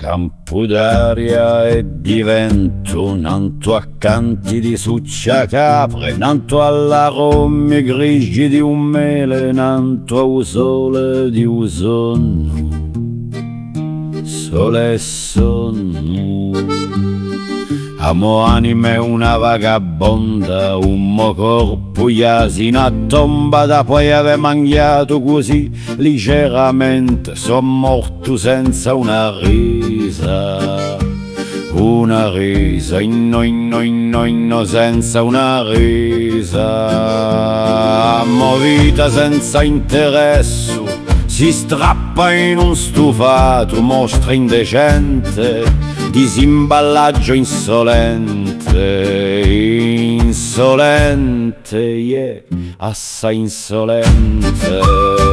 campo d'aria e di vento, nanto a canti di succiacapre, nanto all'aromi grigi di un mele, nanto a sole di un sonno, sole e sonno. Amo anime una vagabonda, un mo corpo in a tomba, da poi ave mangiato così leggeramente, son morto senza una risa, inno senza una risa. Amo vita senza interesso, si strappa in un stufato, mostra indecente, disimballaggio insolente, insolente, yeah, assai insolente.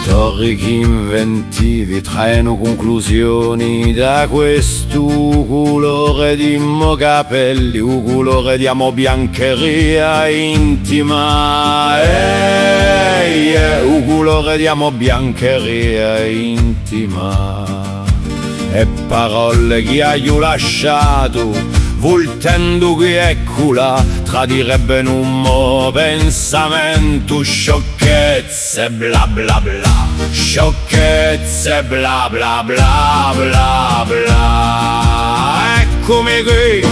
Storici inventivi traeno conclusioni da questo colore di capelli, un colore di biancheria intima, un colore di biancheria intima, e parole che hai lasciato, voltando che eccola, tradirebbe in un mo pensamento, sciocchezze bla bla bla, sciocchezze bla bla bla bla bla. Eccomi qui,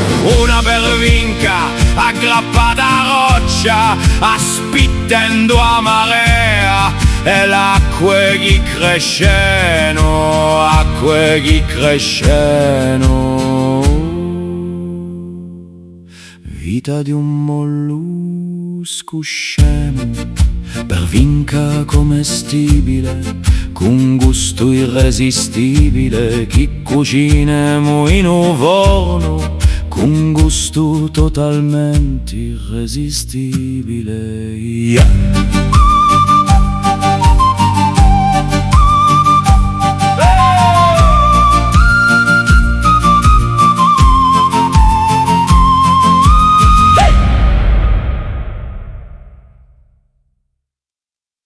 una pervinca aggrappata a roccia, aspettando a marea, e l'acqua che cresceno, acqua che cresceno. Vita di un mollusco scemo, per vinca commestibile, con gusto irresistibile, chi cuciniamo in un forno, con gusto totalmente irresistibile, yeah.